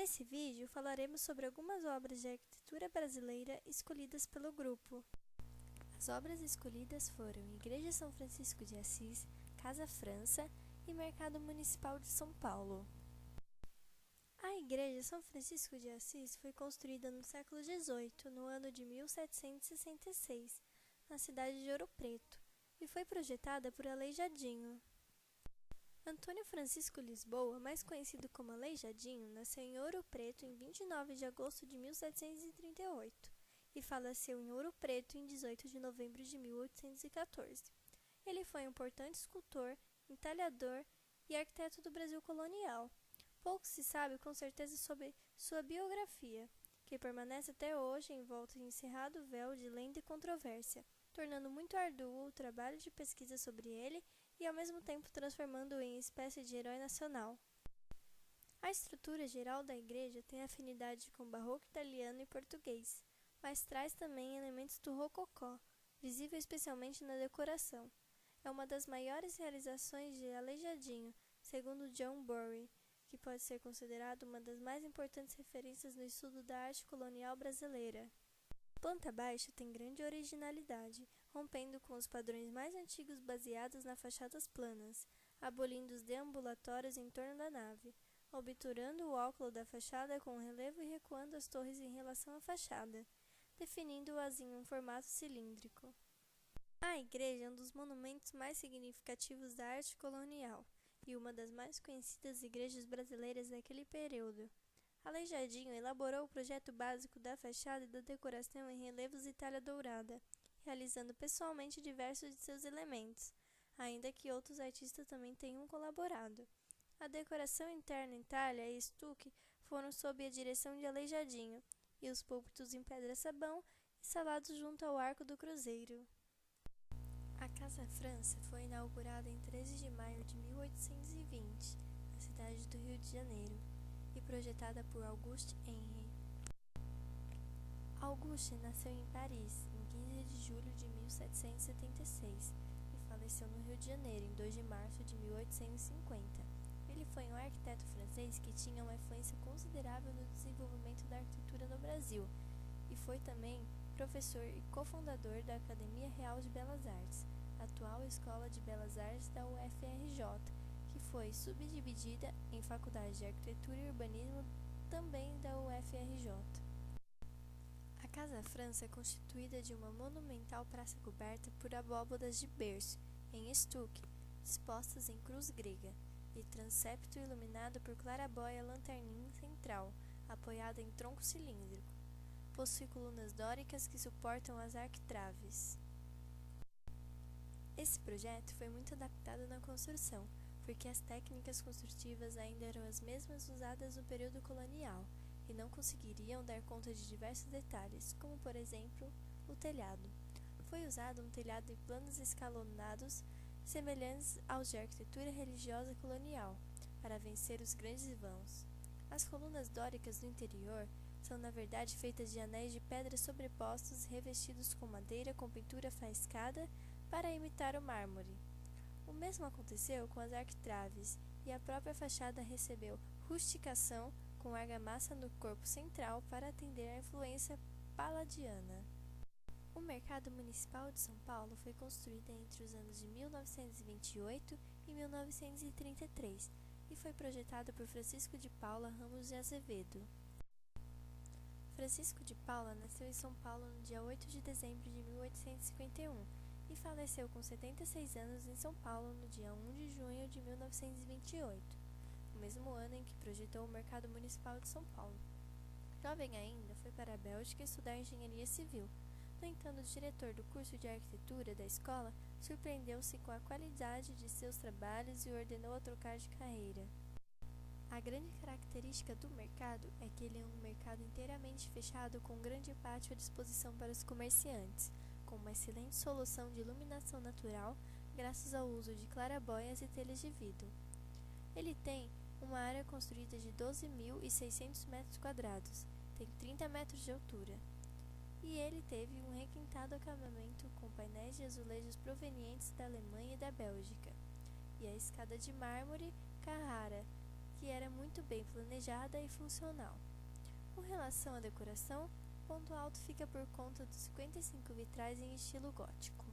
Nesse vídeo falaremos sobre algumas obras de arquitetura brasileira escolhidas pelo grupo. As obras escolhidas foram Igreja São Francisco de Assis, Casa França e Mercado Municipal de São Paulo. A Igreja São Francisco de Assis foi construída no século XVIII, no ano de 1766, na cidade de Ouro Preto, e foi projetada por Aleijadinho. Antônio Francisco Lisboa, mais conhecido como Aleijadinho, nasceu em Ouro Preto em 29 de agosto de 1738 e faleceu em Ouro Preto em 18 de novembro de 1814. Ele foi um importante escultor, entalhador e arquiteto do Brasil colonial. Pouco se sabe com certeza sobre sua biografia, que permanece até hoje envolta em encerrado véu de lenda e controvérsia, tornando muito árduo o trabalho de pesquisa sobre ele e ao mesmo tempo transformando-o em espécie de herói nacional. A estrutura geral da igreja tem afinidade com o barroco italiano e português, mas traz também elementos do rococó, visível especialmente na decoração. É uma das maiores realizações de Aleijadinho, segundo John Bury, que pode ser considerado uma das mais importantes referências no estudo da arte colonial brasileira. A planta baixa tem grande originalidade, rompendo com os padrões mais antigos baseados nas fachadas planas, abolindo os deambulatórios em torno da nave, obturando o óculo da fachada com relevo e recuando as torres em relação à fachada, definindo-as em um formato cilíndrico. A igreja é um dos monumentos mais significativos da arte colonial e uma das mais conhecidas igrejas brasileiras daquele período. Aleijadinho elaborou o projeto básico da fachada e da decoração em relevos e talha dourada, realizando pessoalmente diversos de seus elementos, ainda que outros artistas também tenham colaborado. A decoração interna em talha e estuque foram sob a direção de Aleijadinho, e os púlpitos em pedra-sabão instalados junto ao arco do cruzeiro. A Casa França foi inaugurada em 13 de maio de 1820, na cidade do Rio de Janeiro, e projetada por Auguste Henri. Auguste nasceu em Paris, em 15 de julho de 1776, e faleceu no Rio de Janeiro, em 2 de março de 1850. Ele foi um arquiteto francês que tinha uma influência considerável no desenvolvimento da arquitetura no Brasil, e foi também professor e cofundador da Academia Real de Belas Artes, atual Escola de Belas Artes da UFRJ, que foi subdividida em Faculdade de Arquitetura e Urbanismo também da UFRJ. A Casa França é constituída de uma monumental praça coberta por abóbadas de berço, em estuque, dispostas em cruz grega, e transepto iluminado por clarabóia lanterninha central, apoiada em tronco cilíndrico. Possui colunas dóricas que suportam as arquitraves. Esse projeto foi muito adaptado na construção, porque as técnicas construtivas ainda eram as mesmas usadas no período colonial e não conseguiriam dar conta de diversos detalhes, como por exemplo, o telhado. Foi usado um telhado em planos escalonados semelhantes aos de arquitetura religiosa colonial, para vencer os grandes vãos. As colunas dóricas do interior são na verdade feitas de anéis de pedra sobrepostos e revestidos com madeira com pintura faiscada para imitar o mármore. O mesmo aconteceu com as arquitraves, e a própria fachada recebeu rusticação com argamassa no corpo central para atender à influência palladiana. O Mercado Municipal de São Paulo foi construído entre os anos de 1928 e 1933 e foi projetado por Francisco de Paula Ramos de Azevedo. Francisco de Paula nasceu em São Paulo no dia 8 de dezembro de 1851 e faleceu com 76 anos em São Paulo no dia 1 de junho de 1928, o mesmo ano em que projetou o Mercado Municipal de São Paulo. Jovem ainda, foi para a Bélgica estudar engenharia civil. No entanto, o diretor do curso de arquitetura da escola surpreendeu-se com a qualidade de seus trabalhos e o ordenou a trocar de carreira. A grande característica do mercado é que ele é um mercado inteiramente fechado com um grande pátio à disposição para os comerciantes, com uma excelente solução de iluminação natural, graças ao uso de clarabóias e telhas de vidro. Ele tem uma área construída de 12.600 metros quadrados, tem 30 metros de altura, e ele teve um requintado acabamento com painéis de azulejos provenientes da Alemanha e da Bélgica, e a escada de mármore Carrara, que era muito bem planejada e funcional. Com relação à decoração, o ponto alto fica por conta dos 55 vitrais em estilo gótico.